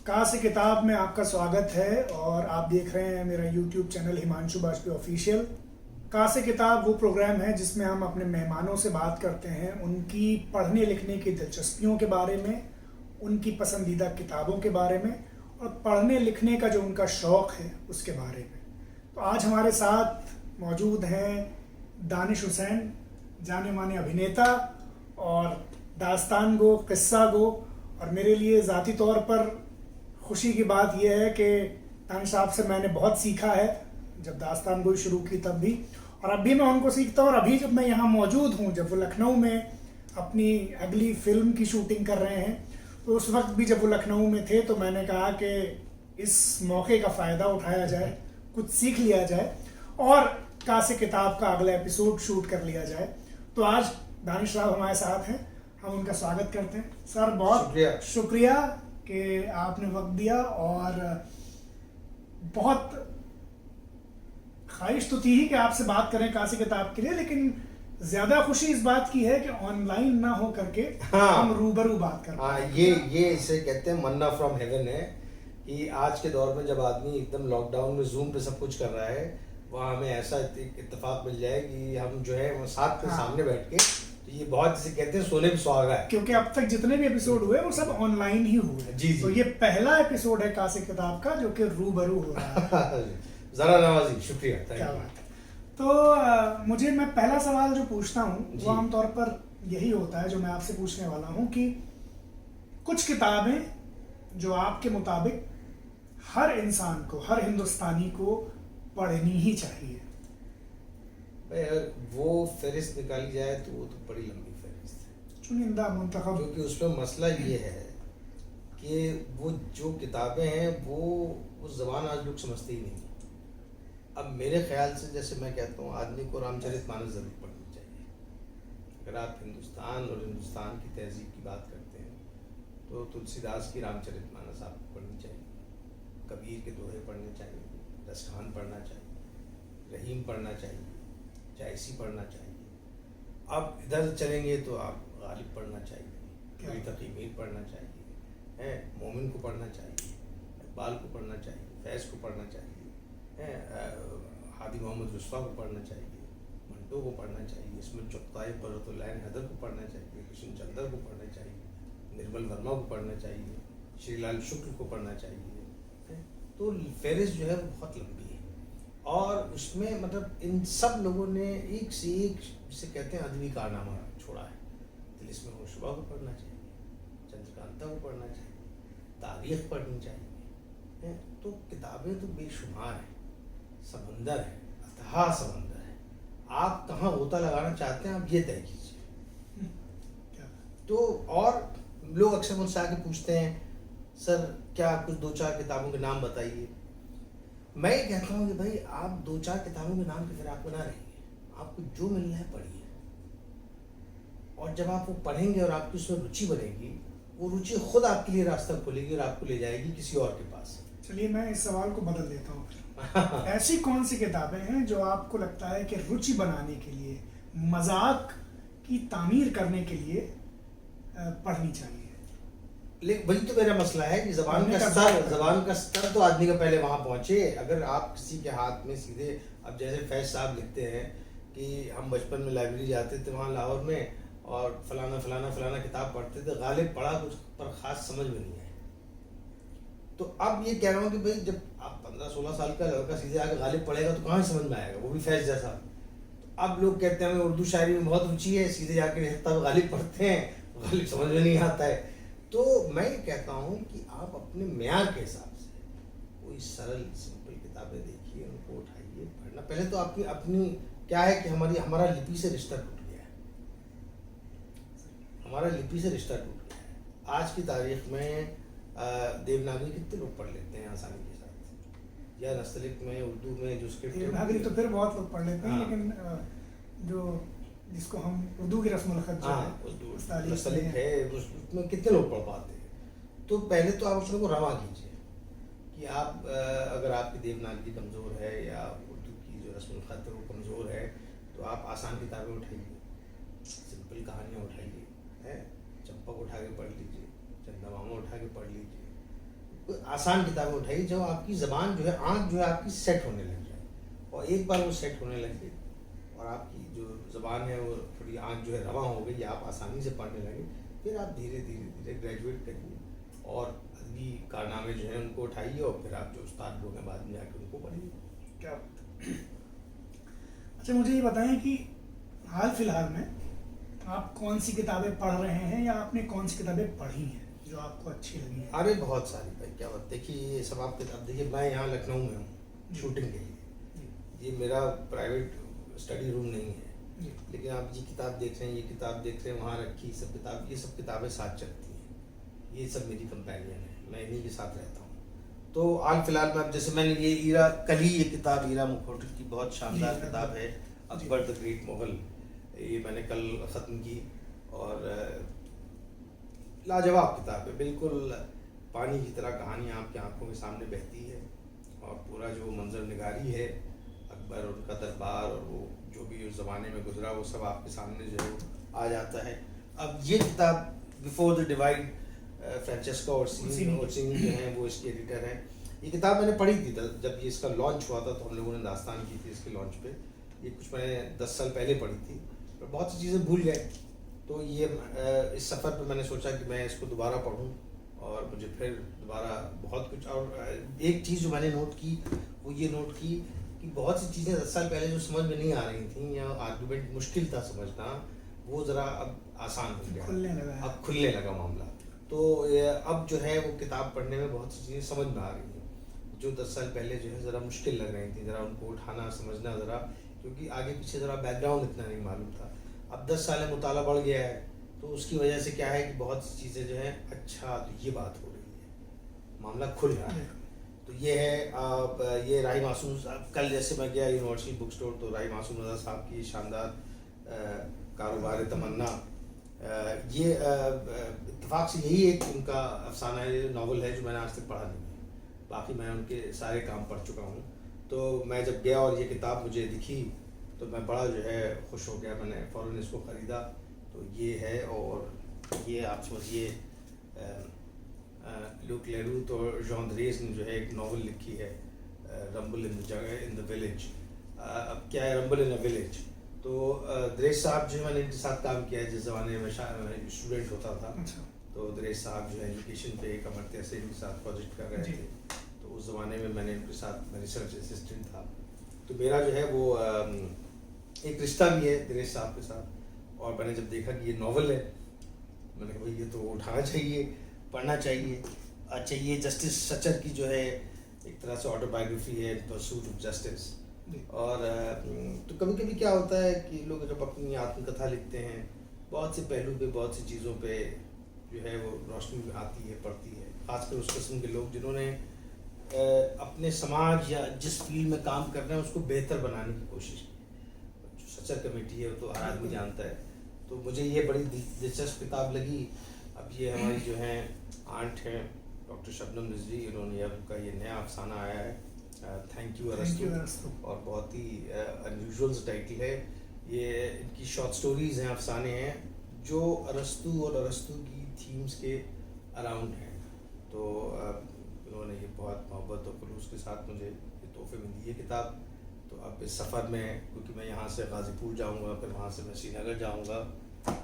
कहाँ से किताब में आपका स्वागत है और आप देख रहे हैं मेरा YouTube channel Himanshu Bajpai official. कहाँ से किताब वो प्रोग्राम है जिसमें हम अपने मेहमानों से बात करते हैं उनकी पढ़ने लिखने की दिलचस्पियों के बारे में, उनकी पसंदीदा किताबों के बारे में और पढ़ने लिखने का जो उनका शौक़ है उसके बारे में। तो आज हमारे साथ मौजूद हैं दानिश हुसैन, जाने माने अभिनेता और दास्तान गो, किस्सा गो। और मेरे लिए ज़ाती तौर पर खुशी की बात यह है कि दानिश साहब से मैंने बहुत सीखा है, जब दास्तान गो शुरू की तब भी, और अब भी मैं उनको सीखता हूँ। और अभी जब मैं यहाँ मौजूद हूँ, जब वो लखनऊ में अपनी अगली फिल्म की शूटिंग कर रहे हैं, तो उस वक्त भी जब वो लखनऊ में थे तो मैंने कहा कि इस मौके का फ़ायदा उठाया जाए, कुछ सीख लिया जाए और कहाँ से किताब का अगला एपिसोड शूट कर लिया जाए। तो आज दानिश साहब हमारे साथ हैं, हम उनका स्वागत करते हैं। सर बहुत शुक्रिया कि आपने वक्त दिया, और बहुत ख्वाहिश तो थी ही कि आपसे बात करें कहाँ से किताब के लिए, लेकिन ज़्यादा खुशी इस बात की है कि ऑनलाइन ना हो करके हम रूबरू बात कर रहे हैं। ये इसे कहते हैं मन्ना फ्रॉम हेवन है कि आज के दौर में जब आदमी एकदम लॉकडाउन में जूम पे सब कुछ कर रहा है, वहाँ हमें ऐसा इत्तेफाक मिल जाए कि हम जो है वो साथ में सामने बैठ के, तो ये बहुत जिसे कहते हैं सोने पे सुहागा है। क्योंकि अब तक जितने भी एपिसोड हुए वो सब ऑनलाइन ही हुए। जी। तो ये पहला एपिसोड है कहाँ से किताब का जो कि रूबरू हो रहा है। जरा नवाजी, शुक्रिया। क्या बात है। तो मुझे, मैं पहला सवाल जो पूछता हूँ वो आमतौर पर यही होता है जो मैं आपसे पूछने वाला हूँ कि कुछ किताबें जो आपके मुताबिक हर इंसान को, हर हिंदुस्तानी को पढ़नी ही चाहिए। अगर वो फहरिस्त निकाली जाए तो वो तो बड़ी लंबी फहरिस्त है, चुनिंदा मुंतखब। क्योंकि उसमें मसला ये है कि वो जो किताबें हैं वो उस ज़बान आज लोग समझते ही नहीं। अब मेरे ख्याल से, जैसे मैं कहता हूँ, आदमी को रामचरितमानस ज़रूर पढ़नी चाहिए। अगर आप हिंदुस्तान और हिंदुस्तान की तहजीब की बात करते हैं तो तुलसीदास की रामचरितमानस आपको पढ़नी चाहिए, कबीर के दोहे पढ़ने चाहिए, दस्तखान पढ़ना चाहिए, रहीम पढ़ना चाहिए, जायसी पढ़ना चाहिए। अब इधर चलेंगे तो आप गालिब पढ़ना चाहिए, कभी तकीमीर पढ़ना चाहिए, मोमिन को पढ़ना चाहिए, इकबाल को पढ़ना चाहिए, फैज़ को पढ़ना चाहिए, हादी मोहम्मद रुस्वा को पढ़ना चाहिए, मंटो को पढ़ना चाहिए, इसमें चुगताई बरतुल्लाह हैदर को पढ़ना चाहिए, कृष्ण चंद्र को पढ़ना चाहिए, निर्मल वर्मा को पढ़ना चाहिए, श्रीलाल शुक्ल को पढ़ना चाहिए। तो फहरिस्त जो है वो बहुत लंबी है, और उसमें मतलब इन सब लोगों ने एक से एक, जिसे कहते हैं, अदबी कारनामा छोड़ा है। तिलिस्म होशबा को पढ़ना चाहिए, चंद्रकांता को पढ़ना चाहिए, तारीख़ पढ़नी चाहिए। तो किताबें तो बेशुमार हैं, समंदर है, अथाह समंदर है। आप कहाँ गोता लगाना चाहते हैं, आप ये तय कीजिए। तो और लोग अक्सर मुझसे आके पूछते हैं, सर क्या कुछ दो चार किताबों के नाम बताइए। मैं ये कहता हूँ कि भाई आप दो चार किताबों के नाम की फिराक में ना रहिए, आपको जो मिलना है पढ़िए, और जब आप वो पढ़ेंगे और आपकी उसमें रुचि बनेगी, वो रुचि खुद आपके लिए रास्ता खोलेगी और आपको ले जाएगी किसी और के पास। चलिए मैं इस सवाल को बदल देता हूँ। ऐसी कौन सी किताबें हैं जो आपको लगता है कि रुचि बनाने के लिए, मजाक की तामीर करने के लिए पढ़नी चाहिए? लेकिन वही तो मेरा मसला है कि ज़बान का स्तर तो आदमी का पहले वहाँ पहुँचे। अगर आप किसी के हाथ में सीधे, अब जैसे फैज़ साहब लिखते हैं कि हम बचपन में लाइब्रेरी जाते थे वहाँ लाहौर में, और फलाना फलाना फलाना किताब पढ़ते थे, गालिब पढ़ा कुछ पर ख़ास समझ में नहीं आए। तो अब ये कह रहा हूँ कि भाई जब आप 15-16 साल का लड़का सीधे आके गालिब पढ़ेगा तो कहाँ समझ में आएगा, वो भी फैज़ जैसा। तो अब लोग कहते हैं हमें उर्दू शायरी में बहुत रुचि है, सीधे जाके रहता गालिब पढ़ते हैं, गालिब समझ में नहीं आता है। तो मैं ये कहता हूँ कि आप अपने म्यार के हिसाब से कोई सरल सिंपल किताबें देखिए, उनको उठाइए, पढ़ना। पहले तो आपकी अपनी क्या है कि हमारा लिपि से रिश्ता टूट गया है, हमारा लिपि से रिश्ता टूट गया है। आज की तारीख में देवनागरी कितने लोग पढ़ लेते हैं आसानी के साथ, या नस्तलिक में, उर्दू में जो स्क्रिप्ट देवनागरी तो फिर बहुत लोग पढ़ लेते हैं, लेकिन जो जिसको हम उर्दू की रस्म नस्तलिक है उसमें कितने लोग पढ़ पाते हैं। तो पहले तो आप अपने को रवा कीजिए कि आप अगर आपकी देवनागरी कमज़ोर है या उर्दू की जो रस्म ख़त है वो कमज़ोर है, तो आप आसान किताबें उठाइए, सिंपल कहानियाँ उठाइए, चंपक उठा के पढ़ लीजिए, चंदा मामा उठा के पढ़ लीजिए, कोई आसान किताबें उठाइए जो आपकी ज़बान जो है, आँख जो है आपकी सेट होने लग जाए, और एक बार वो सेट होने लग गई और आपकी जो ज़बान है वो थोड़ी, आँख जो है रवां हो गई, आप आसानी से पढ़ने लगे, फिर आप धीरे धीरे धीरे ग्रेजुएट करिए और अदबी कारनामे जो हैं उनको उठाइए और फिर आप जो उस्ताद लोग हैं बाद में जाकर उनको पढ़िए। क्या बात है। अच्छा, मुझे ये बताएं कि हाल फिलहाल में आप कौन सी किताबें पढ़ रहे हैं या आपने कौन सी किताबें पढ़ी हैं जो आपको अच्छी लगी हैं? अरे बहुत सारी भाई, क्या बात, देखिए ये सब आप किताब देखिए, मैं यहाँ लखनऊ में हूँ शूटिंग के लिए, जी, ये मेरा प्राइवेट स्टडी रूम नहीं है, जी, लेकिन आप ये किताब देख रहे हैं, ये किताब देख रहे हैं, वहाँ रखी सब किताब, ये सब किताबें साथ चलती हैं, ये सब मेरी कंपेनियन है, मैं इन्हीं के साथ रहता हूँ। तो हाल फिलहाल में अब जैसे मैंने ये ईरा, कल ही ये किताब ईरा मुखर्जी की बहुत शानदार जी, किताब है, जी। अकबर द ग्रेट मुगल, ये मैंने कल ख़त्म की और लाजवाब किताब है, बिल्कुल पानी की तरह कहानी आपकी आंखों के सामने बहती है और पूरा जो मंजर निगारी है अकबर, उनका दरबार और वो जो भी उस ज़माने में गुजरा वो सब आपके सामने जो है वो आ जाता है। अब ये किताब before the divide, Francesco Orsini जो हैं वो इसके एडिटर हैं, ये किताब मैंने पढ़ी थी जब ये इसका लॉन्च हुआ था, तो हम लोगों ने दास्तान की थी इसके लॉन्च पे, ये कुछ मैंने 10 साल पहले पढ़ी थी, पर बहुत सी चीज़ें भूल गए, तो ये इस सफ़र पे मैंने सोचा कि मैं इसको दोबारा पढूं और मुझे फिर दोबारा बहुत कुछ, और एक चीज़ जो मैंने नोट की वो ये नोट की कि बहुत सी चीज़ें 10 साल पहले जो समझ में नहीं आ रही थी या आर्गूमेंट मुश्किल था समझना, वो ज़रा अब आसान हो गया, खुलने लगा है। अब खुलने लगा मामला, तो अब जो है वो किताब पढ़ने में बहुत सी चीज़ें समझ में आ रही हैं जो 10 साल पहले जो है ज़रा मुश्किल लग रही थी, ज़रा उनको उठाना समझना ज़रा, क्योंकि आगे पीछे ज़रा बैकग्राउंड इतना नहीं मालूम था। अब 10 साल में मुताला बढ़ गया है, तो उसकी वजह से क्या है कि बहुत सी चीज़ें जो हैं, अच्छा तो ये बात हो रही है, मामला खुल रहा है। तो ये है, अब ये राही मासूम, कल जैसे मैं गया यूनिवर्सिटी बुक स्टोर, तो राही मासूम रज़ा साहब की शानदार कारोबार तमन्ना, ये इत्तेफाक से यही एक उनका अफसाना नावल है जो मैंने आज तक पढ़ा नहीं है, बाकी मैं उनके सारे काम पढ़ चुका हूँ। तो मैं जब गया और ये किताब मुझे दिखी तो मैं बड़ा जो है खुश हो गया, मैंने फ़ौरन इसको ख़रीदा। तो ये है, और ये आप समझिए लुक लेरूथ और जॉन द्रेस ने जो है एक नावल लिखी है, रंबल इन द विलेज। अब क्या है रंबल इन अ विलेज, तो द्रेस साहब जो है, मैंने इनके साथ काम किया है जिस ज़माने में स्टूडेंट होता था। अच्छा। तो द्रेस साहब जो है एजुकेशन पे एक अमर्त्य सेन के साथ प्रोजेक्ट कर रहे थे, तो उस ज़माने में मैंने इनके साथ, मैं रिसर्च असिस्टेंट था, तो मेरा जो है वो एक रिश्ता भी है दिनेश साहब के साथ। और मैंने जब देखा कि ये नावल है, मैंने कहा भाई ये तो उठाना चाहिए, पढ़ना चाहिए। अच्छा, ये जस्टिस सचर की जो है एक तरह से ऑटोबायोग्राफी है, परसूट ऑफ जस्टिस। और तो कभी कभी क्या होता है कि लोग जब अपनी आत्मकथा लिखते हैं, बहुत से पहलू पे, बहुत सी चीज़ों पे जो है वो रोशनी आती है, पड़ती है, खासकर उस किस्म के लोग जिन्होंने अपने समाज या जिस फील्ड में काम कर रहे हैं उसको बेहतर बनाने की कोशिश की। जो सचर कमेटी है वो तो हर आदमी जानता है, तो मुझे ये बड़ी दिलचस्प किताब लगी। अब ये हमारी जो है आंट हैं डॉक्टर शबनम रिजवी, इन्होंने अब का ये नया अफसाना आया है, थैंक यू अरस्तु, और बहुत ही अनयूजुअल टाइटल है। ये इनकी शॉर्ट स्टोरीज हैं, अफसाने हैं जो अरस्तु और अरस्तु की थीम्स के अराउंड हैं। तो उन्होंने ये बहुत मोहब्बत और खुलूस के साथ मुझे ये तोहफे में दी है किताब। तो अब इस सफ़र में, क्योंकि मैं यहाँ से गाज़ीपुर जाऊँगा, फिर वहाँ से मैं श्रीनगर जाऊँगा,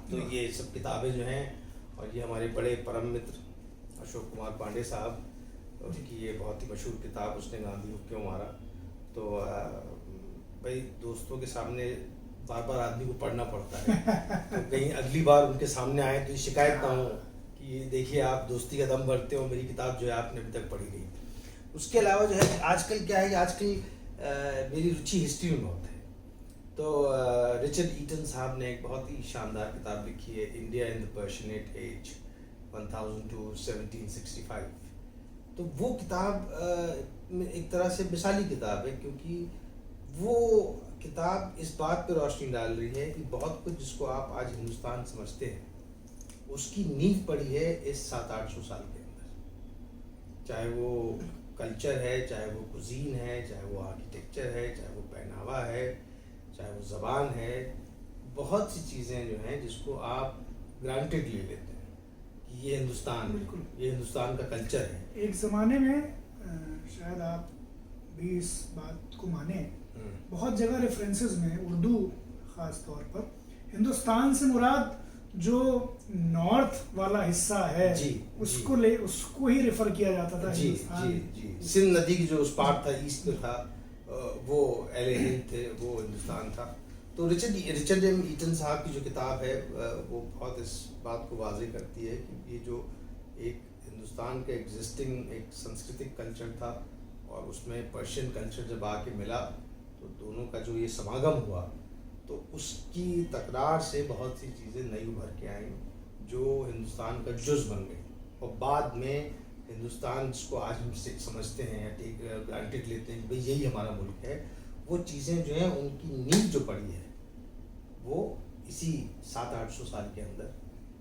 तो ये सब किताबें जो हैं, और ये हमारे बड़े परम मित्र अशोक कुमार पांडे साहब, उनकी ये बहुत ही मशहूर किताब, उसने गांधी को क्यों मारा। तो भाई दोस्तों के सामने बार बार आदमी को पढ़ना पड़ता है, तो कहीं अगली बार उनके सामने आए तो ये शिकायत ना हो कि देखिए आप दोस्ती का दम भरते हो, मेरी किताब जो है आपने अभी तक पढ़ी नहीं। उसके अलावा जो है आजकल क्या है, आजकल मेरी रुचि हिस्ट्री में बहुत है। तो रिचर्ड ईटन साहब ने एक बहुत ही शानदार किताब लिखी है, India in the Persianate age 1000 to 1765। तो वो किताब एक तरह से मिसाली किताब है, क्योंकि वो किताब इस बात पर रोशनी डाल रही है कि बहुत कुछ जिसको आप आज हिंदुस्तान समझते हैं उसकी नींव पड़ी है इस 700-800 साल के अंदर। चाहे वो कल्चर है, चाहे वो कुजीन है, चाहे वो आर्किटेक्चर है, चाहे वो पहनावा है, चाहे वो ज़बान है, बहुत सी चीज़ें जो हैं जिसको आप ग्रांटेड ले लेते हैं कि ये हिंदुस्तान बिल्कुल। है, ये हिंदुस्तान का कल्चर है। एक ज़माने में शायद आप भी इस बात को माने, बहुत जगह रेफरेंसेस में उर्दू ख़ास तौर पर हिंदुस्तान से मुराद जो नॉर्थ वाला हिस्सा है जी, उसको ही रेफर किया जाता था। जी हिंदुस्तान जी जी सिंध नदी की जो उस पार था, ईस्ट में था, वो एले हिंद थे, वो हिंदुस्तान था। तो रिचर्ड एम ईटन साहब की जो किताब है वो बहुत इस बात को वाज़ेह करती है कि ये जो एक हिंदुस्तान का एग्जिस्टिंग एक सांस्कृतिक कल्चर था और उसमें पर्शियन कल्चर जब आके मिला तो दोनों का जो ये समागम हुआ तो उसकी तकरार से बहुत सी चीज़ें नई उभर के आई जो हिंदुस्तान का जुज़ बन गई। और बाद में हिंदुस्तान जिसको आज हम समझते हैं या टेक ग्रांटेड लेते हैं कि भाई यही हमारा मुल्क है, वो चीज़ें जो हैं उनकी नींव जो पड़ी है वो इसी 700-800 साल के अंदर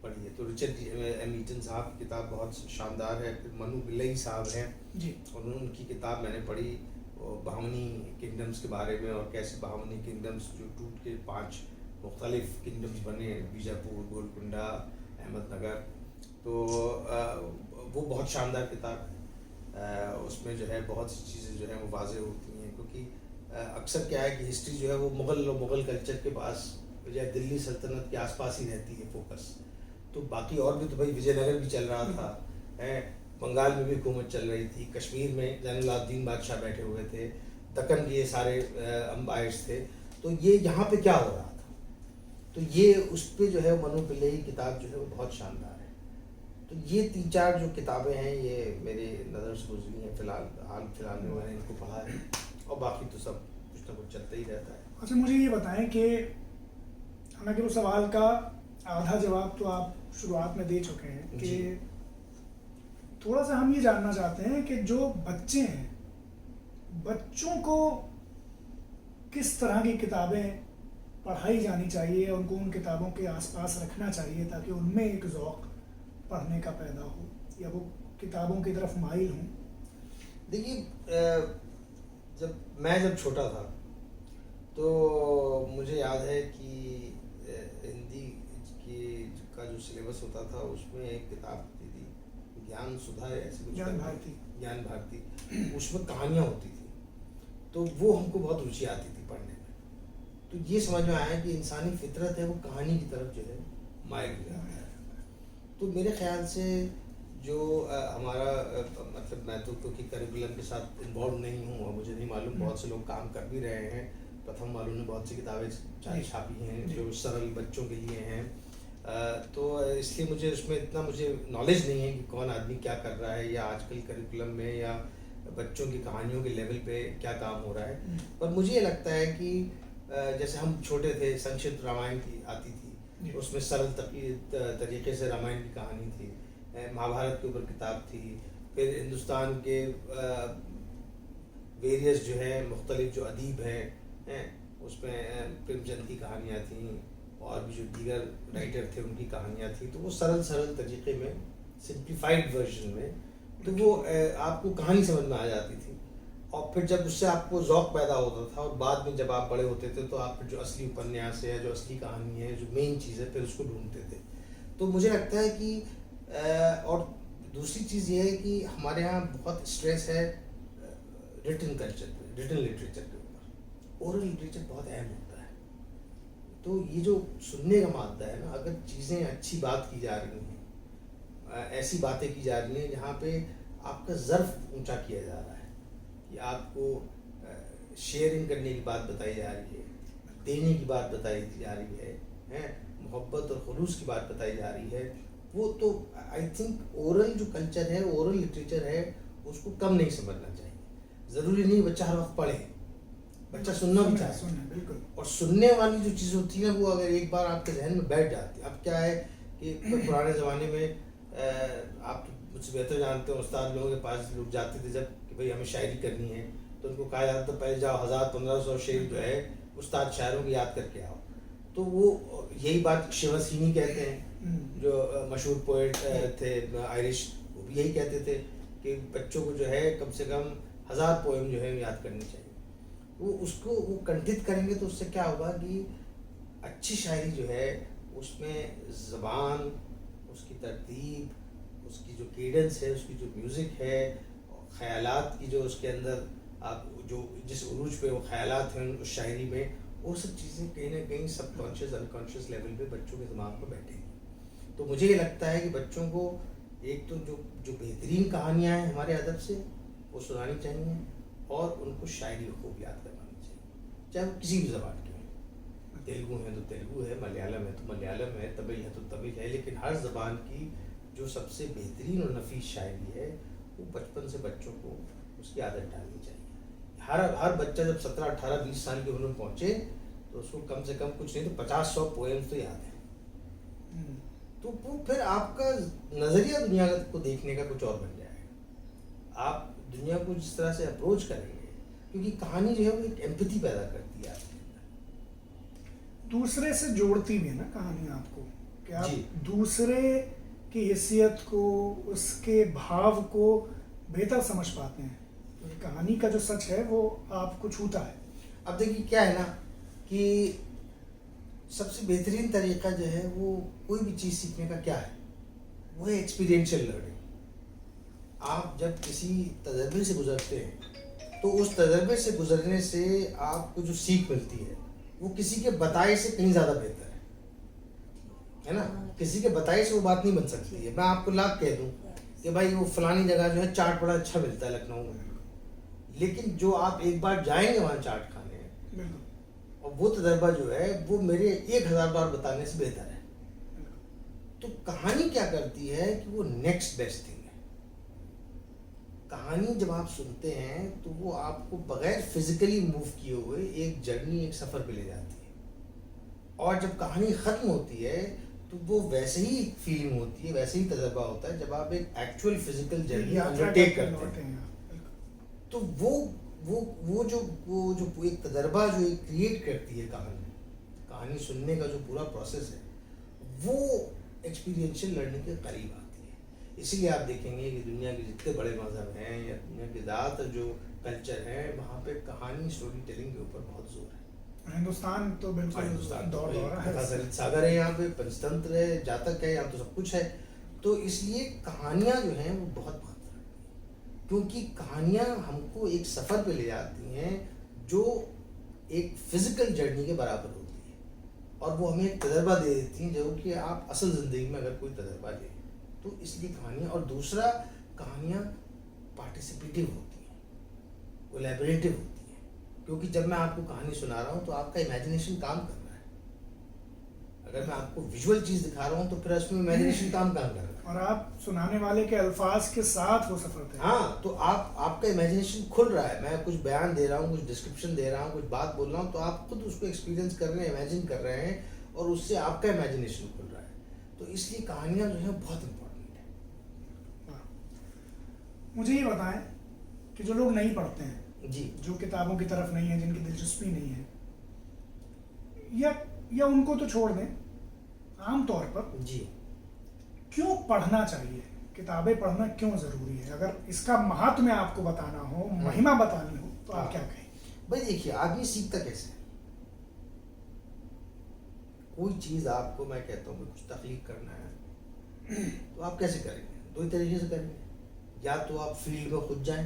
पड़ी है। तो रिचर्ड एम ईटन साहब की किताब बहुत शानदार है। फिर मनु बिल्लई साहब हैं जी, और उनकी किताब मैंने पढ़ी बहामनी किंगडम्स के बारे में और कैसे बहामनी किंगडम्स जो टूट के 5 मुख्तलिफ किंगडम्स बने, बीजापुर, गोलकुंडा, अहमदनगर। तो वो बहुत शानदार किताब है। उसमें जो है बहुत सी चीज़ें जो है वो वाज़ेह होती हैं क्योंकि अक्सर क्या है कि हिस्ट्री जो है वो मुग़ल कल्चर के पास या दिल्ली सल्तनत के आसपास ही रहती है फोकस। तो बाकी और भी तो भाई विजयनगर भी चल रहा था, है बंगाल में भी हुकूमत चल रही थी, कश्मीर में जैनुलाब्दीन बादशाह बैठे हुए थे, दक्कन के ये सारे अम्बायर्स थे। तो ये यहाँ पे क्या हो रहा था, तो ये उस पर जो है मनु पिल्लई की किताब जो है वो बहुत शानदार है। तो ये 3-4 जो किताबें हैं ये मेरे नज़र से गुजरी हैं फिलहाल में मैंने इनको पढ़ा है और बाकी तो सब कुछ ना कुछ चलता ही रहता है। अच्छा मुझे ये बताएं कि हालांकि वो सवाल का आधा जवाब तो आप शुरुआत में दे चुके हैं कि थोड़ा सा हम ये जानना चाहते हैं कि जो बच्चे हैं, बच्चों को किस तरह की किताबें पढ़ाई जानी चाहिए, उनको उन किताबों के आसपास रखना चाहिए ताकि उनमें एक ज़ौक़ पढ़ने का पैदा हो या वो किताबों की तरफ माइल हों। देखिए जब छोटा था तो मुझे याद है कि हिंदी का जो सिलेबस होता था उसमें एक किताब होती थी ज्ञान सुधा ऐसे कुछ ज्ञान भारती उसमें कहानियाँ होती थी। तो वो हमको बहुत रुचि आती थी पढ़ने में। तो ये समझ में आया कि इंसानी फितरत है वो कहानी की तरफ जो है माइल हो जाता है। तो मेरे ख्याल से जो हमारा मतलब मैं तो क्योंकि करिकुलम के साथ इन्वॉल्व नहीं हूँ और मुझे नहीं मालूम, बहुत से लोग काम कर भी रहे हैं। प्रथम वालों ने बहुत सी किताबें छापी हैं जो सरल बच्चों के लिए हैं। तो इसलिए मुझे उसमें इतना नॉलेज नहीं है कि कौन आदमी क्या कर रहा है या आजकल करिकुलम में या बच्चों की कहानियों के लेवल पे क्या काम हो रहा है। पर मुझे ये लगता है कि जैसे हम छोटे थे संक्षिप्त रामायण की आती थी, उसमें सरल तरीके से रामायण की कहानी थी, महाभारत के ऊपर किताब थी, फिर हिंदुस्तान के वेरियस जो है मुख्तलिफ जो अदीब हैं उसमें प्रेमचंद की कहानियाँ थीं और भी जो दीगर राइटर थे उनकी कहानियाँ थी। तो वो सरल तरीके में सिंप्लीफाइड वर्जन में तो वो आपको कहानी समझ में आ जाती थी। और फिर जब उससे आपको ज़ौक़ पैदा होता था और बाद में जब आप बड़े होते थे तो आप जो असली उपन्यास है, जो असली कहानी है, जो मेन चीज़ है, फिर उसको ढूंढते थे। तो मुझे लगता है कि और दूसरी चीज़ ये है कि हमारे यहाँ बहुत स्ट्रेस है रिटन लिटरेचर के ऊपर। ओरल लिटरेचर बहुत अहम होता है। तो ये जो सुनने का मादा है ना, अगर चीज़ें अच्छी बात की जा रही हैं, ऐसी बातें की जा रही हैं जहाँ पे आपका ज़र्फ़ ऊंचा किया जा रहा है कि आपको शेयरिंग करने की बात बताई जा रही है, देने की बात बताई जा रही है, मोहब्बत और खुलूस की बात बताई जा रही है, वो तो आई थिंक ओरल जो कल्चर है, ओरल लिटरेचर है, उसको कम नहीं समझना चाहिए। ज़रूरी नहीं बच्चा हर वक्त पढ़े, बच्चा सुनना भी चाहिए। बिल्कुल। और सुनने वाली जो चीज़ होती है वो अगर एक बार आपके जहन में बैठ जाती है। अब क्या है कि पुराने ज़माने में आप मुझसे बेहतर जानते हो, उस्ताद लोगों के पास लोग जाते थे जब कि भाई हमें शायरी करनी है तो उनको कहा जाता था पहले जाओ 1000-1500 शेर जो है उस्ताद शायरों को याद करके आओ। तो वो यही बात शिवसीनी कहते हैं जो मशहूर पोएट थे आयरिश, वो भी यही कहते थे कि बच्चों को जो है कम से कम 1000 पोएम जो है याद करनी चाहिए। वो उसको वो कंठित करेंगे तो उससे क्या होगा कि अच्छी शायरी जो है उसमें ज़बान, उसकी तरतीब उसकी जो केडेंस है, उसकी जो म्यूज़िक है, ख़यालात की जो उसके अंदर आप जो जिस उरूज पे वो ख़यालात हैं उस शायरी में, वो सब चीज़ें कहीं ना कहीं सबकॉन्शियस अनकॉन्शियस लेवल पे बच्चों के दिमाग में बैठेंगी। तो मुझे ये लगता है कि बच्चों को एक तो जो जो बेहतरीन कहानियाँ हैं हमारे अदब से वो सुनानी चाहिए, और उनको शायरी खूब याद करवानी चाहिए, चाहे वो किसी भी ज़बान की हो। तेलुगु है तो तेलुगु है, मलयालम है तो मलयालम है, तमिल है तो तमिल है, लेकिन हर ज़बान की जो सबसे बेहतरीन और नफीस शायरी है वो बचपन से बच्चों को उसकी आदत डालनी चाहिए। हर बच्चा जब 17, 18, 20 साल की उम्र में पहुँचे तो उसको कम से कम कुछ नहीं तो 50-100 पोएम्स तो याद है। तो वो फिर आपका नज़रिया दुनिया को देखने का कुछ और बन जाएगा। आप दुनिया को जिस तरह से अप्रोच करेंगे, क्योंकि कहानी जो है वो एक एम्पैथी पैदा करती है आपके अंदर। दूसरे से जोड़ती भी है ना कहानी आपको, कि आप जी। दूसरे की हैसियत को, उसके भाव को बेहतर समझ पाते हैं। तो कहानी का जो सच है वो आपको छूता है। अब देखिए क्या है ना कि सबसे बेहतरीन तरीका जो है वो कोई भी चीज़ सीखने का क्या है, वो है एक्सपीरियंशियल लर्निंग। आप जब किसी तजर्बे से गुजरते हैं तो उस तजर्बे से गुजरने से आपको जो सीख मिलती है वो किसी के बताए से कहीं ज़्यादा बेहतर है ना। किसी के बताए से वो बात नहीं बन सकती है। मैं आपको लाख कह दूँ कि भाई वो फलानी जगह जो है चाट बड़ा अच्छा मिलता है लखनऊ में, लेकिन जो आप एक बार जाएंगे वहाँ चाट खाने, बिल्कुल। और वो तजर्बा जो है वो मेरे 1000 बार बताने से बेहतर है। तो कहानी क्या करती है कि वो नेक्स्ट बेस्ट थिंग है। कहानी जब आप सुनते हैं तो वो आपको बगैर फिजिकली मूव किए हुए एक जर्नी, एक सफ़र पे ले जाती है, और जब कहानी ख़त्म होती है तो वो वैसे ही फीलिंग होती है, वैसे ही तजर्बा होता है जब आप एक एक्चुअल फिजिकल जर्नी अंडरटेक करते हैं। तो वो जो एक तजर्बा जो एक क्रिएट करती है कहानी सुनने का जो पूरा प्रोसेस है वो एक्सपीरियंशियल लर्निंग के करीब आती है। इसीलिए आप देखेंगे कि दुनिया के जितने बड़े मज़हब हैं या दुनिया के ज़्यादातर जो कल्चर हैं वहाँ पे कहानी स्टोरी टेलिंग के ऊपर बहुत जोर है। हिंदुस्तान तो बिल्कुल हिंदुस्तान दौर दौरा है। कथा सरित सागर है, यहाँ पे पंचतंत्र है, जातक है, यहाँ तो सब कुछ है। तो इसलिए कहानियाँ जो हैं वो बहुत महत्व रखती हैं, क्योंकि कहानियाँ हमको एक सफ़र पे ले जाती हैं जो एक फिजिकल जर्नी के बराबर होती है, और वो हमें एक तजर्बा दे देती हैं जो कि आप असल ज़िंदगी में अगर कोई तजर्बा लें तो इसलिए कहानियाँ। और दूसरा, कहानियाँ पार्टिसिपेटिव होती हैं, कोलैबोरेटिव होती हैं, क्योंकि जब मैं आपको कहानी सुना रहा हूँ तो आपका इमेजिनेशन काम कर रहा है। अगर मैं आपको विजुअल चीज़ दिखा रहा हूँ तो फिर उसमें इमेजिनेशन काम कर रहा है, और आप सुनाने वाले के अल्फाज के साथ वो सफ़र तय। हाँ, तो आपका इमेजिनेशन खुल रहा है। मैं कुछ बयान दे रहा हूँ, कुछ डिस्क्रिप्शन दे रहा हूँ, कुछ बात बोल रहा हूँ, तो आप खुद उसको एक्सपीरियंस कर रहे हैं, इमेजिन कर रहे हैं, और उससे आपका इमेजिनेशन खुल रहा है। तो इसलिए कहानियाँ जो हैं बहुत इम्पोर्टेंट है। मुझे ये बताएं कि जो लोग नहीं पढ़ते हैं, जी, जो किताबों की तरफ नहीं है, जिनकी दिलचस्पी नहीं है, या उनको तो छोड़ दें, आम तौर पर जी, क्यों पढ़ना चाहिए, किताबें पढ़ना क्यों ज़रूरी है? अगर इसका महात्म्य आपको बताना हो, महिमा बतानी हो, तो आप क्या कहें? भाई देखिए, आदमी सीखता कैसे है? कोई चीज़ आपको, मैं कहता हूँ कुछ तख्लीक करना है तो आप कैसे करेंगे? दो ही तरीके से करेंगे। या तो आप फील्ड में खुद जाएं,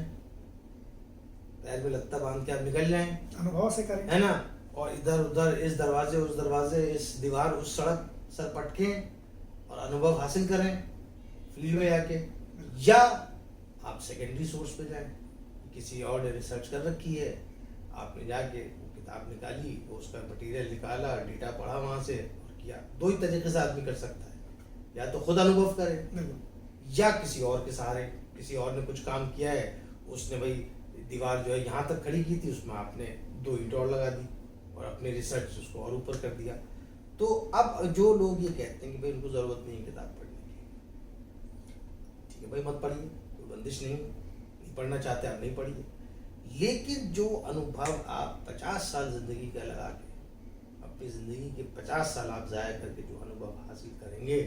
पैर में लत्ता बांध के आप निकल जाएं, अनुभव से करें, है ना, और इधर उधर, इस दरवाजे उस दरवाजे, इस दीवार उस सड़क, सर पटकें और अनुभव हासिल करें फील्ड में जाके। या आप सेकेंडरी सोर्स पे जाएं, किसी और ने रिसर्च कर रखी है, आपने जाके वो किताब निकाली, वो उसका मटेरियल निकाला, डेटा पढ़ा वहाँ से और किया। दो ही तरीके से आदमी कर सकता है, या तो खुद अनुभव करे या किसी और के सहारे। किसी और ने कुछ काम किया है, उसने भाई दीवार जो है यहाँ तक खड़ी की थी, उसमें आपने 2 ईंट और लगा दी और अपने रिसर्च उसको और ऊपर कर दिया। तो अब जो लोग ये कहते हैं कि भाई उनको ज़रूरत नहीं है किताब पढ़ने की, ठीक है भाई, मत पढ़िए, कोई बंदिश नहीं पढ़ना चाहते आप नहीं पढ़िए। लेकिन जो अनुभव आप 50 साल ज़िंदगी का लगा के, अपनी ज़िंदगी के 50 साल आप ज़ाया करके जो अनुभव हासिल करेंगे,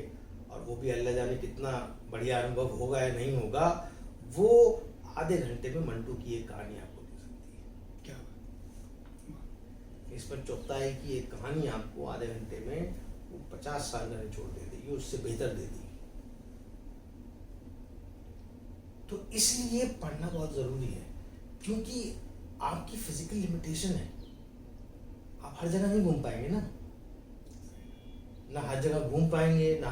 और वो भी अल्लाह जाने कितना बढ़िया अनुभव होगा या नहीं होगा, वो आधे घंटे में मंटू की एक कहानी आपको दे सकती है। क्या इसमें चौथा है कि एक कहानी आपको आधे घंटे में वो 50 साल का निचोड़ दे देगी, उससे बेहतर दे देगी। तो इसलिए पढ़ना बहुत ज़रूरी है, क्योंकि आपकी फिजिकल लिमिटेशन है, आप हर जगह नहीं घूम पाएंगे ना हर जगह घूम पाएंगे, ना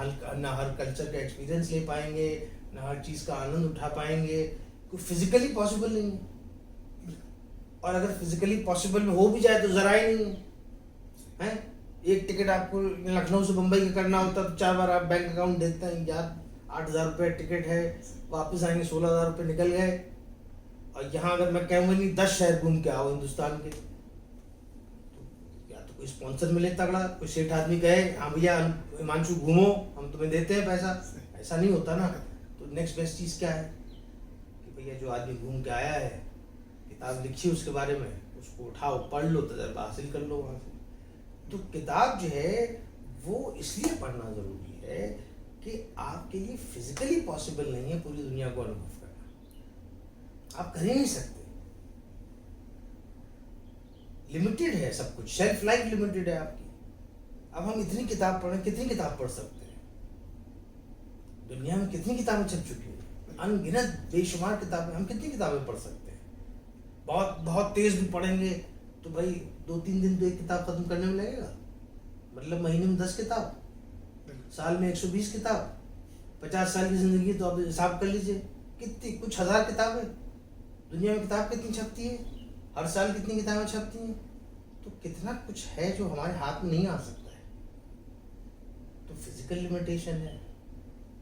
हर कल्चर का एक्सपीरियंस ले पाएंगे, ना हर चीज़ का आनंद उठा पाएंगे, कोई फिजिकली पॉसिबल नहीं है। और अगर फिजिकली पॉसिबल हो भी जाए तो ज़रा ही नहीं है। एक टिकट आपको लखनऊ से मुंबई का करना होता तो 4 बार आप बैंक अकाउंट देखते हैं, यार 8,000 रुपये टिकट है, वापस आएंगे 16,000 रुपये निकल गए। और यहाँ अगर मैं कहूँगा नहीं 10 शहर घूम के आओ हिंदुस्तान के, तो कोई स्पॉन्सर मिले तगड़ा, कोई सेठ आदमी कहे हाँ भैया हिमांशु घूमो, हम तुम्हें देते हैं पैसा, ऐसा नहीं होता ना। तो नेक्स्ट बेस्ट चीज़ क्या है कि भैया जो आदमी घूम के आया है, किताब लिखी उसके बारे में, उसको उठाओ, पढ़ लो, तजर्बा हासिल कर लो वहाँ से। तो किताब जो है वो इसलिए पढ़ना ज़रूरी है कि आपके लिए फिजिकली पॉसिबल नहीं है पूरी दुनिया को अनुभव करना, आप कर ही नहीं सकते, लिमिटेड है सब कुछ, शेल्फ लाइफ लिमिटेड है आपकी। अब हम इतनी किताब पढ़ें, कितनी किताब पढ़ सकते हैं? दुनिया में कितनी किताबें छप चुकी हैं, अनगिनत बेशुमार किताबें, हम कितनी किताबें पढ़ सकते हैं? बहुत बहुत तेज भी पढ़ेंगे तो भाई 2-3 दिन तो एक किताब खत्म करने में लगेगा, मतलब महीने में 10 किताब, साल में 120 किताब, 50 साल की जिंदगी, तो आप हिसाब कर लीजिए कितनी, कुछ हज़ार किताबें। दुनिया में किताब कितनी छपती है, हर साल कितनी किताबें छपती हैं, तो कितना कुछ है जो हमारे हाथ में नहीं आ सकता है। तो फिजिकल लिमिटेशन है,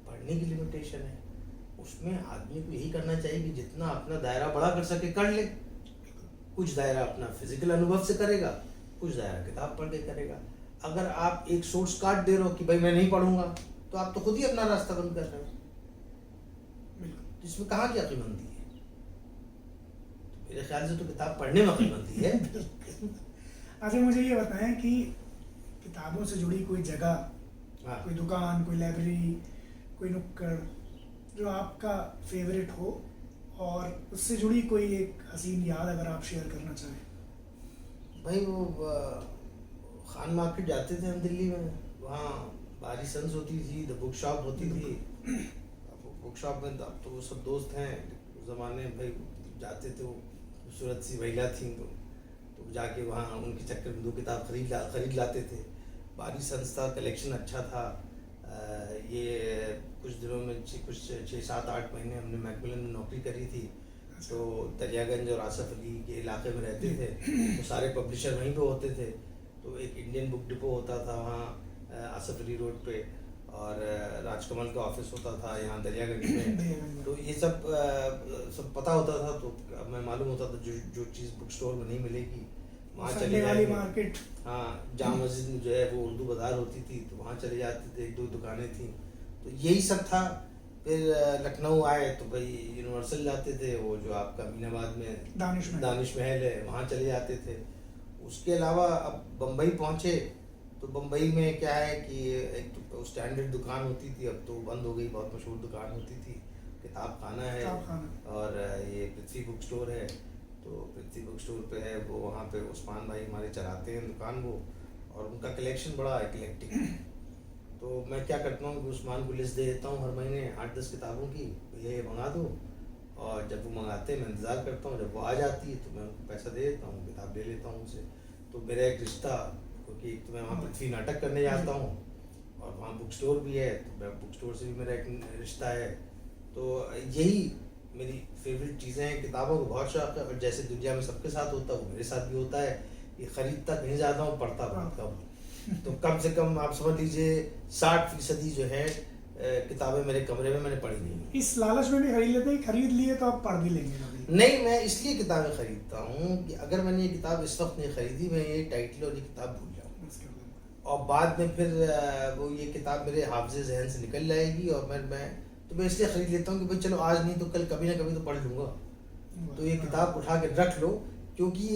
पढ़ने की लिमिटेशन है, उसमें आदमी को यही करना चाहिए कि जितना अपना दायरा बड़ा कर सके कर ले। कुछ दायरा अपना फिजिकल अनुभव से करेगा, कुछ दायरा किताब पढ़ के करेगा। अगर आप एक सोर्स काट दे रहे हो कि भाई मैं नहीं पढ़ूंगा, तो आप तो खुद ही अपना रास्ता बंद कर रहे हो, तो इसमें कहाँ की अक्लमंदी है? तो मेरे ख्याल से तो किताब पढ़ने में अक्लमंदी है। अच्छा, मुझे ये बताएं कि किताबों से जुड़ी कोई जगह, कोई दुकान, कोई लाइब्रेरी, कोई नुक्कड़ जो आपका फेवरेट हो, और उससे जुड़ी कोई एक हसीन याद अगर आप शेयर करना चाहें। भाई वो खान मार्केट जाते थे हम दिल्ली में, वहाँ बारी सन्स होती थी, द बुक शॉप होती थी। बुक शॉप में अब तो वो सब दोस्त हैं, उस ज़माने में भाई जाते थे, वो खूबसूरत सी महिला थी, तो जाके वहाँ उनके चक्कर में 2 किताब खरीद लाते थे। बारी सन्स था, कलेक्शन अच्छा था। ये कुछ दिनों में कुछ 6-7-8 महीने हमने मैकमिलन में नौकरी करी थी, तो दरियागंज और आसफ अली के इलाके में रहते थे, तो सारे पब्लिशर वहीं पे होते थे। तो एक इंडियन बुक डिपो होता था वहाँ आसफ अली रोड पे, और राजकमल का ऑफिस होता था यहाँ दरियागंज में। तो ये सब पता होता था, तो हमें मालूम होता था जो चीज़ बुक स्टोर में नहीं मिलेगी वहाँ चले जाएंगे। मार्केट, हाँ, जामा मस्जिद में जो है वो उर्दू बाज़ार होती थी, तो वहाँ चले जाते थे, 1-2 दुकानें थी, तो यही सब था। फिर लखनऊ आए तो भाई यूनिवर्सल जाते थे, वो जो आपका अमीनाबाद में दानिश महल है, वहाँ चले जाते थे। उसके अलावा अब बम्बई पहुँचे तो बम्बई में क्या है कि एक तो स्टैंडर्ड दुकान होती थी, अब तो बंद हो गई, बहुत मशहूर दुकान होती थी, किताब खाना है, और ये पृथ्वी बुक स्टोर है। तो पृथ्वी बुक स्टोर पे है वो, वहाँ पे उस्मान भाई हमारे चलाते हैं दुकान वो, और उनका कलेक्शन बड़ा इक्लेक्टिक है। तो मैं क्या करता हूँ कि उस्मान को लिस्ट दे देता हूँ हर महीने 8-10 किताबों की, भैया ये मंगा दो, और जब वो मंगाते हैं मैं इंतज़ार करता हूँ, जब वो आ जाती है तो मैं उनको पैसा दे देता हूँ, किताब ले लेता हूँ उनसे। तो मेरा एक रिश्ता, क्योंकि एक तो मैं वहाँ पृथ्वी नाटक करने जाता हूँ, और वहाँ बुक स्टोर भी है, तो मैं बुक स्टोर से भी मेरा एक रिश्ता है। तो यही मेरी फेवरेट चीज़ें हैं। किताबों को बहुत शौक है, और जैसे दुनिया में सबके साथ होता है वो मेरे साथ भी होता है, कि ख़रीदता कहीं ज़्यादा हूँ, पढ़ता बहुत कम। तो कम से कम आप समझ लीजिए 60% जो है किताबें मेरे कमरे में मैंने पढ़ी नहीं। इस लालच में भी खरीद लेते हैं, खरीद लिए तो आप पढ़ भी लेंगे कभी? नहीं, मैं इसलिए किताबें खरीदता हूँ कि अगर मैंने ये किताब इस वक्त नहीं खरीदी, मैं ये टाइटल और ये किताब भूल जाऊँ, और बाद में फिर वो ये किताब मेरे हाफ़िज़े ज़हन से निकल जाएगी, और मैं इसलिए ख़रीद लेता हूँ कि भाई चलो आज नहीं तो कल कभी ना कभी तो पढ़ लूँगा। तो ये किताब उठा के रख लो, क्योंकि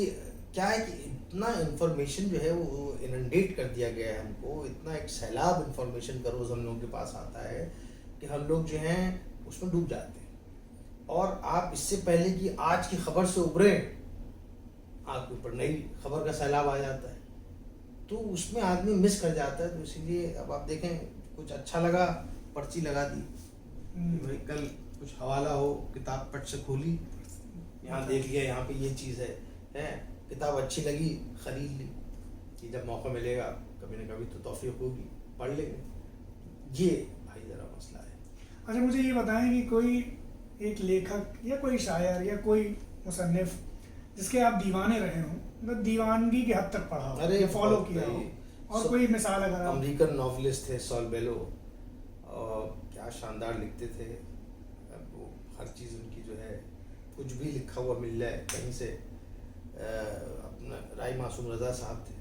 क्या है कि इतना इन्फॉर्मेशन जो है वो इनंडेट कर दिया गया है हमको, इतना एक सैलाब इन्फॉर्मेशन का रोज़ हम लोगों के पास आता है कि हम लोग जो हैं उसमें डूब जाते हैं। और आप इससे पहले कि आज की खबर से उभरें, आपके ऊपर नई खबर का सैलाब आ जाता है, तो उसमें आदमी मिस कर जाता है। तो इसीलिए अब आप देखें, कुछ अच्छा लगा, पर्ची लगा दी, भाई कल कुछ हवाला हो, किताब पट से खोली, यहाँ देख लिया यहाँ पे ये चीज़ है, किताब अच्छी लगी खरीद ली कि जब मौका मिलेगा कभी ना कभी तो तौफीक होगी पढ़ लेंगे। ये भाई ज़रा मसला है। अच्छा, मुझे ये बताएं कि कोई एक लेखक या कोई शायर या कोई मुसन्निफ जिसके आप दीवाने रहे हों, मतलब दीवानगी के हद तक पढ़ा हो, अरे या फॉलो बहुत किया हो, भाई, और कोई मिसाल अगर आप। अमेरिकन नॉवलिस्ट थे सॉल बेलो, और क्या शानदार लिखते थे। अब वो हर चीज़ उनकी जो है, कुछ भी लिखा हुआ मिल जाए कहीं से। अपना राय मासूम रज़ा साहब थे,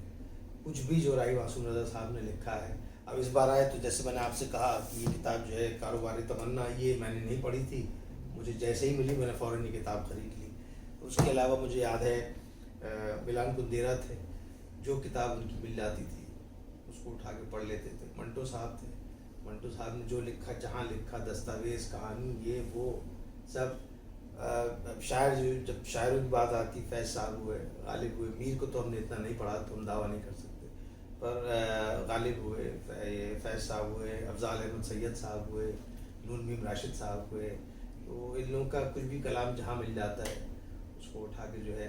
कुछ भी जो राय मासूम रज़ा साहब ने लिखा है। अब इस बार आए तो जैसे मैंने आपसे कहा कि ये किताब जो है कारोबारी तमन्ना, ये मैंने नहीं पढ़ी थी, मुझे जैसे ही मिली मैंने फ़ौरन ये किताब खरीद ली। उसके अलावा मुझे याद है मिलान कुंदेरा थे, जो किताब उनकी मिल जाती थी उसको उठा के पढ़ लेते थे। मंटो साहब थे, मंटो साहब ने जो लिखा, जहाँ लिखा, दस्तावेज़, कहानी, ये वो सब। शायर जब शायरों की बात आती, फैज़ साहब हुए, गालिब हुए। मीर को तो हमने इतना नहीं पढ़ा तो हम दावा नहीं कर सकते, पर गालिब हुए, फैज़ साहब हुए, अफजाल अहमद सैयद साहब हुए, नून मीम राशिद साहब हुए। तो इन लोगों का कुछ भी कलाम जहाँ मिल जाता है उसको उठा के जो है,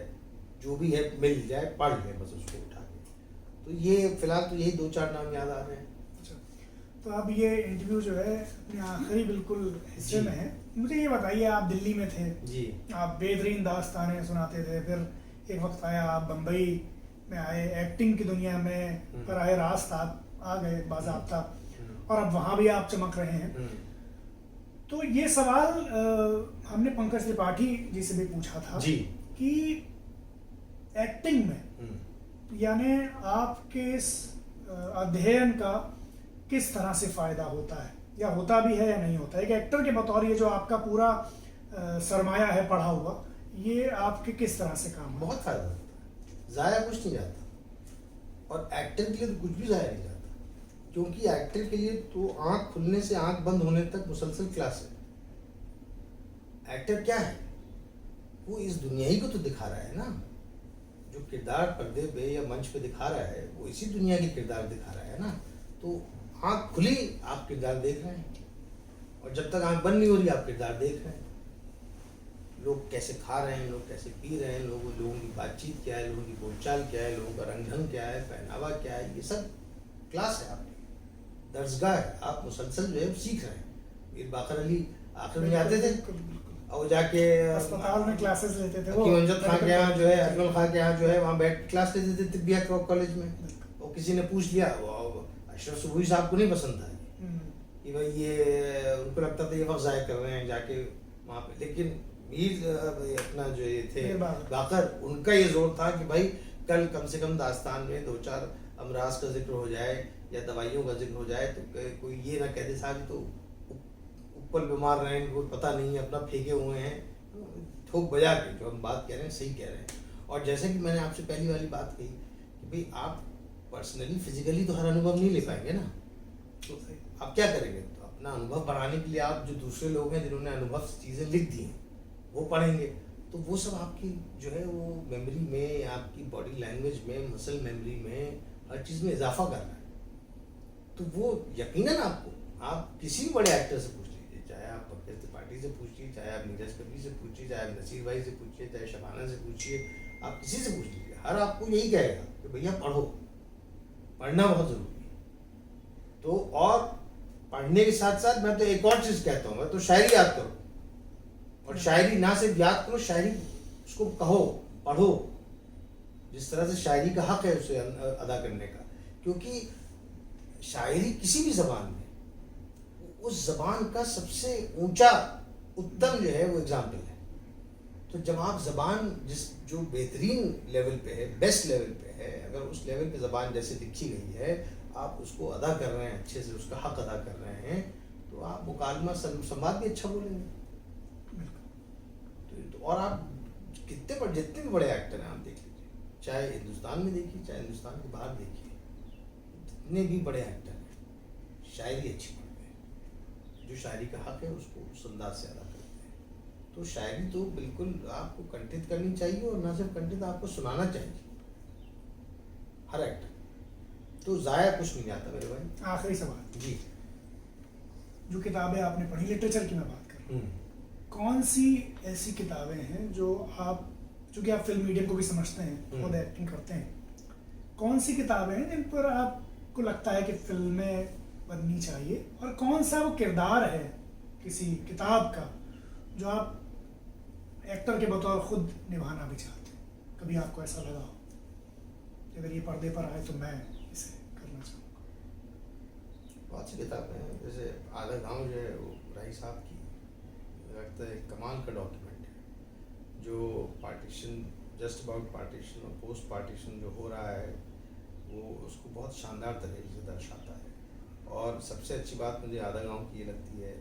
जो भी है मिल जाए पढ़ लें बस उसको उठा के। तो ये फ़िलहाल तो यही 2-4 नाम याद आ रहे हैं। अच्छा, तो अब ये इंटरव्यू जो है अपने आखिरी बिल्कुल हिस्से जी। में है। मुझे ये बताइए, आप दिल्ली में थे, जी आप बेहतरीन दास्तानें सुनाते थे, फिर एक वक्त आया आप बम्बई में आए, एक्टिंग की दुनिया में पर आए रास्त आप आ गए बाज़ाब्ता, और अब वहाँ भी आप चमक रहे हैं। तो ये सवाल हमने पंकज त्रिपाठी जी से भी पूछा था जी कि एक्टिंग में यानी आपके इस अध्ययन का किस तरह से फ़ायदा होता है, या होता भी है या नहीं होता। एक एक्टर के बतौर ये जो आपका पूरा सरमाया है पढ़ा हुआ, ये आपके किस तरह से काम बहुत फ़ायदा होता है, ज़ाया कुछ नहीं जाता। और एक्टर के लिए तो कुछ भी ज़ाया नहीं जाता, क्योंकि एक्टर के लिए तो आँख खुलने से आँख बंद होने तक मुसलसल क्लास है। एक्टर क्या है, वो इस दुनिया ही को तो दिखा रहा है ना। जो किरदार पर्दे पे या मंच पे दिखा रहा है वो इसी दुनिया के किरदार दिखा रहा है ना। तो आँख खुली आप किरदार देख रहे हैं, और जब तक आँख बंद नहीं हो रही आप किरदार देख रहे हैं। लोग कैसे खा रहे हैं, लोग कैसे पी रहे हैं, लोगों की बातचीत क्या है, लोगों की बोलचाल क्या है, लोगों का रंग ढंग क्या है, पहनावा क्या है, ये सब क्लास है आपकी, दर्जगाह है। आप मुसलसल जो है सीख रहे हैं। मीर बाकर अली आखिर में जाते थे और जाके अस्पताल में क्लासेस लेते थे, हकीम अमजद खान के यहाँ जो है, अजमल खान के यहाँ जो है, वहाँ बैठ क्लास लेते थे तिब्बिया कॉलेज में। और किसी ने पूछ लिया, अशरफ सुबही साहब को नहीं पसंद था कि भाई ये, उनको लगता था ये वक्त ज़ाया कर रहे हैं जाके वहाँ पे। लेकिन मीर अपना जो ये थे बाकर, उनका ये जोर था कि भाई कल कम से कम दास्तान में 2-4 अमराज का जिक्र हो जाए या दवाइयों का जिक्र हो जाए, तो कोई ये ना कह दे साहब तो ऊपर बीमार रहे हैं, कोई पता नहीं है, अपना फेंके हुए हैं, ठोक बजा के जो हम बात कह रहे हैं सही कह रहे हैं। और जैसे कि मैंने आपसे पहली वाली बात कही कि भाई आप पर्सनली फिजिकली तो हर अनुभव नहीं ले पाएंगे ना, तो आप क्या करेंगे। तो अपना अनुभव बढ़ाने के लिए आप जो दूसरे लोग हैं जिन्होंने अनुभव से चीज़ें लिख दी हैं वो पढ़ेंगे, तो वो सब आपकी जो है वो मेमोरी में, आपकी बॉडी लैंग्वेज में, मसल मेमोरी में, हर चीज़ में इजाफा कर रहा है। तो वो यकीनन आपको, आप किसी भी बड़े एक्टर से पूछ लीजिए, चाहे आप पंकज त्रिपाठी से पूछिए, चाहे आप नीरज कपूर से पूछिए, चाहे आप नसीर भाई से पूछिए, चाहे शबाना से पूछिए, आप किसी से पूछ लीजिए, हर आपको यही कहेगा कि भैया पढ़ो, पढ़ना बहुत ज़रूरी है। तो और पढ़ने के साथ साथ मैं तो एक और चीज़ कहता हूँ, मैं तो शायरी याद करो, और शायरी ना सिर्फ याद करो, शायरी उसको कहो, पढ़ो, जिस तरह से शायरी का हक है उसे अदा करने का। क्योंकि शायरी किसी भी ज़बान में उस ज़बान का सबसे ऊंचा उत्तम जो है वो एग्जाम्पल है। तो जब आप ज़बान जो बेहतरीन लेवल पे है, बेस्ट लेवल पे है, अगर उस लेवल पे ज़बान जैसे लिखी गई है आप उसको अदा कर रहे हैं, अच्छे से उसका हक अदा कर रहे हैं, तो आप मुकालमा संवाद भी अच्छा बोलेंगे। तो और आप जितने भी बड़े एक्टर हैं आप देख लीजिए, चाहे हिंदुस्तान में देखिए चाहे हिंदुस्तान के बाहर देखिए, जितने भी बड़े एक्टर हैं शायरी अच्छी पढ़ते हैं, जो शायरी का हक है उसको उस अंदाज से अदा करते हैं। तो शायरी तो बिल्कुल आपको कंठित करनी चाहिए, और ना सिर्फ कंठित, आपको सुनाना चाहिए हर एक्टर। तो ज़ाया कुछ नहीं जाता मेरे भाई। आखिरी सवाल जी, जो किताबें आपने पढ़ी, लिटरेचर की मैं बात कर रहा हूँ, कौन सी ऐसी किताबें हैं जो आप, चूंकि आप फिल्म मीडियम को भी समझते हैं, खुद एक्टिंग करते हैं, कौन सी किताबें हैं जिन पर आपको लगता है कि फिल्में बननी चाहिए, और कौन सा वो किरदार है किसी किताब का जो आप एक्टर के बतौर खुद निभाना भी चाहते हैं? कभी आपको ऐसा लगा हो कि अगर ये पर्दे पर आए तो मैं इसे करना चाहूँगा? बहुत सी किताबें हैं, जैसे आधा गांव जो है वो राही साहब की, मुझे लगता है कमाल का डॉक्यूमेंट है, जो पार्टीशन, जस्ट अबाउट पार्टीशन और पोस्ट पार्टीशन जो हो रहा है वो उसको बहुत शानदार तरीके से दर्शाता है। और सबसे अच्छी बात मुझे आधा गांव की ये लगती है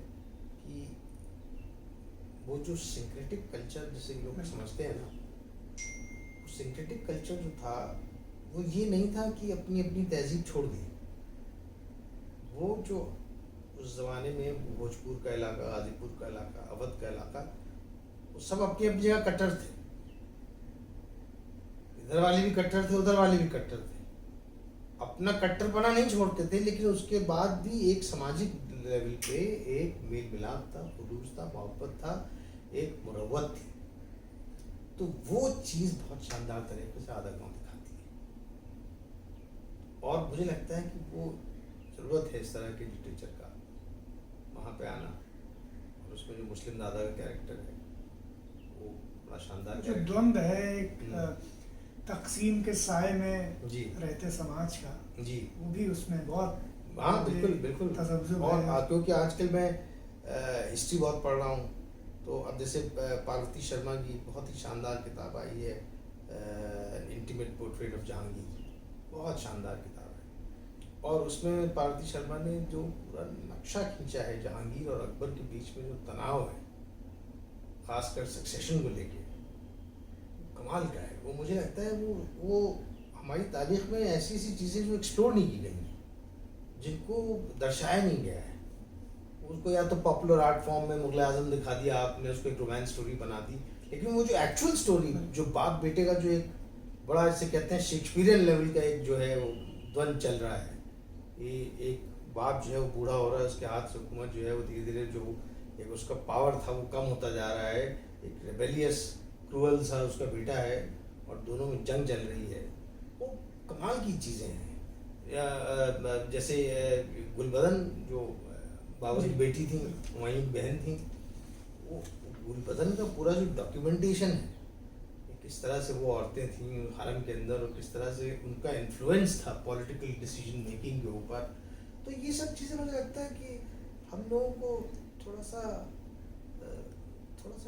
कि वो जो सिंक्रेटिक कल्चर जिसे लोग समझते हैं ना, वो सिंक्रेटिक कल्चर जो था वो ये नहीं था कि अपनी अपनी तहजीब छोड़ दी। वो जो उस ज़माने में भोजपुर का इलाका, गाजीपुर का इलाका, अवध का इलाका, वो सब अपनी अपनी जगह कट्टर थे। इधर वाले भी कट्टर थे, उधर वाले भी कट्टर थे। अपना कट्टरपना नहीं छोड़ते थे, लेकिन उसके बाद भी एक सामाजिक लेवल पे एक मेल मिलाप था, खुलूस था, मोहब्बत था, एक मुरव्वत थी। तो वो चीज़ बहुत शानदार तरीके से आधा गाँव दिखाती है। और मुझे लगता है कि वो ज़रूरत है इस तरह के लिटरेचर का वहाँ पे आना। और उसमें जो मुस्लिम दादा का कैरेक्टर है वो बड़ा शानदार जो द्वंद्व है एक तकसीम के साए में जी रहते समाज का, जी, वो भी उसमें बहुत, हाँ बिल्कुल बिल्कुल। तसव्वुर और है। क्योंकि आजकल मैं हिस्ट्री बहुत पढ़ रहा हूँ, तो अब जैसे पार्वती शर्मा की बहुत ही शानदार किताब आई है, इंटीमेट पोर्ट्रेट ऑफ जहांगीर, बहुत शानदार किताब है। और उसमें पार्वती शर्मा ने जो पूरा नक्शा खींचा है जहांगीर और अकबर के बीच में जो तनाव है, खासकर सक्सेशन को लेके, कमाल का है। वो मुझे लगता है वो हमारी तारीख में ऐसी ऐसी चीज़ें जो एक्सप्लोर नहीं की गई हैं, जिनको दर्शाया नहीं गया है। उसको या तो पॉपुलर आर्ट फॉर्म में मुगल आजम दिखा दिया आपने, उसको एक रोमांस स्टोरी बना दी, लेकिन वो जो एक्चुअल स्टोरी, जो बाप बेटे का जो एक बड़ा, जैसे कहते हैं शेक्सपियरियन लेवल का एक जो है वो द्वंद्व चल रहा है। ये एक बाप जो है वो बूढ़ा हो रहा है, उसके हाथ से हुकूमत जो है वो धीरे धीरे जो एक उसका पावर था वो कम होता जा रहा है। एक रेबेलियस क्रूअल सा उसका बेटा है और दोनों में जंग चल रही है। वो कमाल की चीज़ें हैं। या जैसे गुलबदन जो बाबर की बेटी थी, हुमायूं की बहन थी, वो गुलबदन का पूरा जो डॉक्यूमेंटेशन है, किस तरह से वो औरतें थीं हरम के अंदर और किस तरह से उनका इन्फ्लुएंस था पॉलिटिकल डिसीजन मेकिंग के ऊपर। तो ये सब चीज़ें मुझे लगता है कि हम लोगों को थोड़ा सा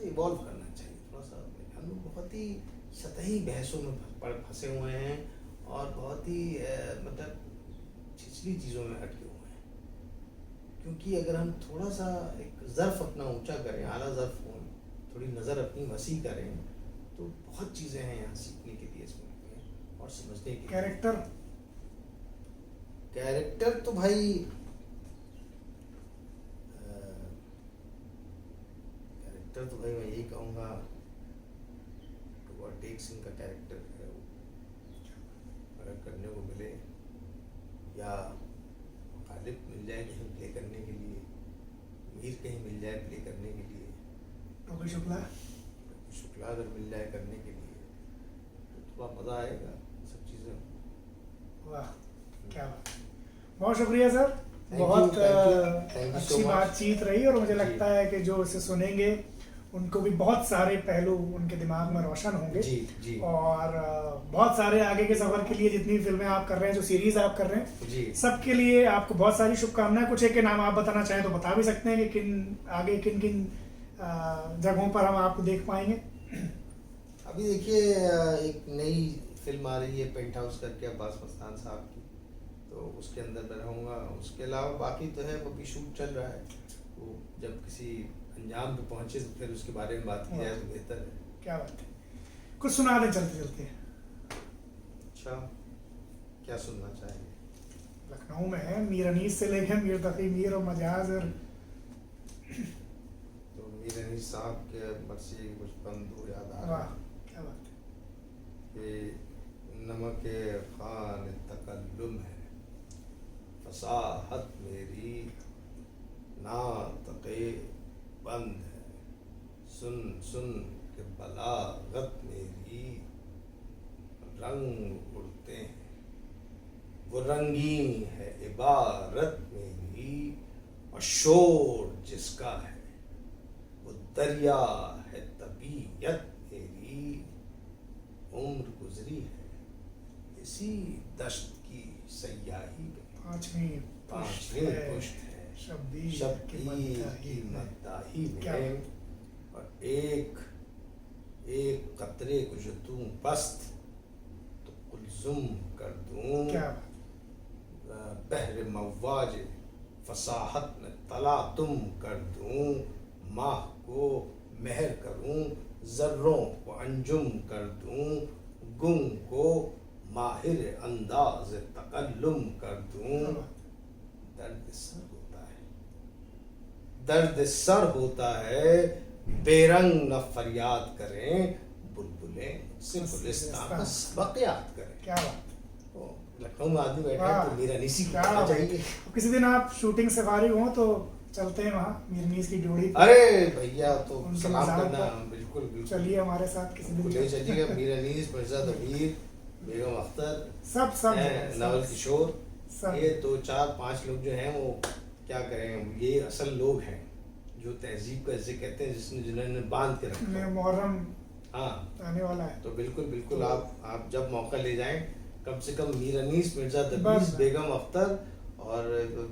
इवॉल्व करना चाहिए। थोड़ा सा हम लोग बहुत ही सतही बहसों में फंसे हुए हैं और बहुत ही मतलब छिछली चीज़ों में अटके हुए हैं। क्योंकि अगर हम थोड़ा सा एक ज़र्फ़ अपना ऊंचा करें, आला ज़र्फ़ हो, थोड़ी नज़र अपनी वसी करें, तो बहुत चीज़ें हैं यहाँ सीखने के लिए इस मुल्क में और समझने के लिए। कैरेक्टर तो भाई मैं यही कहूँगा टेक सिंह का कैरेक्टर है, अगर करने को मिले या गालिब मिल जाए कहीं प्ले करने के लिए, मीर कहीं मिल जाए प्ले करने के लिए, टोपी शुक्ला अगर मिल जाए करने के लिए, तो थोड़ा मज़ा आएगा सब चीज़ें। वाह क्या बात, बहुत शुक्रिया सर, बहुत अच्छी बातचीत रही। और मुझे लगता है कि जो इसे सुनेंगे उनको भी बहुत सारे पहलू उनके दिमाग में रोशन होंगे। जी। और बहुत सारे आगे के सफर के लिए जितनी फिल्में आप कर रहे हैं, जो सीरीज आप कर रहे हैं जी, सबके लिए आपको बहुत सारी शुभकामनाएं। कुछ एक के नाम आप बताना चाहें तो बता भी सकते हैं कि किन किन जगहों पर हम आपको देख पाएंगे। अभी देखिए एक नई फिल्म आ रही है पेंट हाउस करके अब्बास मस्तान साहब की, तो उसके अंदर मैं रहूँगा। उसके अलावा बाकी तो है, वो भी शूट चल रहा है, वो जब किसी अंजाम पे पहुँचे तो फिर उसके बारे में बात की जाए तो बेहतर है। क्या बात है, कुछ सुना दें चलते चलते। अच्छा, क्या सुनना चाहेंगे? लखनऊ में है, मीर अनीस से लेकर मीर तकी मीर और मजाज और तो मीर अनीस साहब के मर्सी कुछ बंदू याद आ रहा है। क्या बात है कि नमक खान तकल्लुम है, फसाहत मेरी नातक़े बंद है, रंगीन है इबारत मेरी और शोर जिसका है वो दरिया है तबीयत मेरी। उम्र गुजरी है इसी दश्त की सयाही में। पांचवी पुश्त है शब्दीर की मद्दाही में। और एक कतरे को जो तू बस्त तो कुलजुम कर दूं। क्या बहर मवाज फसाहत में तला तुम कर दूं। माह को महर करूं जर्रों को अंजुम कर दूं। गुम को माहिर अंदाज तकल्लुम कर दूं। दर्द सर होता है बेरंग न फरियाद करें बुलबुलें मुझसे गुलिस्तां का सबक याद करें। क्या बात। लखनऊ में आदमी बैठा है तो मेरा निसी क्या क्या बात। चाहिए। किसी दिन आप शूटिंग से फारिग हो तो चलते हैं वहाँ मीरनीस की ड्योढ़ी पे। अरे भैया तो उनकी सलाम मज़ार करना पर बिल्कुल बिल्कुल चलिए हमारे साथ किसी दिन। ले चलिएगा। मीरा नीस मिर्जा दबीर बेगम अख्तर सब नवल किशोर सब। ये 2 4 5 लोग जो हैं वो क्या करें ये असल लोग हैं जो तहजीब को ऐसे कहते हैं जिन्होंने बांध के रखा है। मुहर्रम हाँ आने वाला है तो बिल्कुल आप जब मौका ले जाएं कम से कम मीर अनीस मिर्जा दबीर बस। बेगम अख्तर और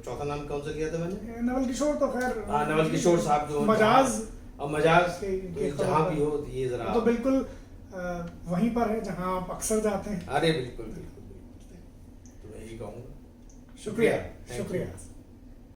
चौथा नाम कौन सा किया था मैंने। नवल किशोर तो खैर हाँ नवल किशोर साहब जो मजाज और मजाज के- तो जहाँ भी हो तो ये जरा तो बिल्कुल वहीं पर है जहाँ आप अक्सर जाते हैं। अरे बिल्कुल तो मैं यही कहूँगा। शुक्रिया Thank you. शुक्रिया।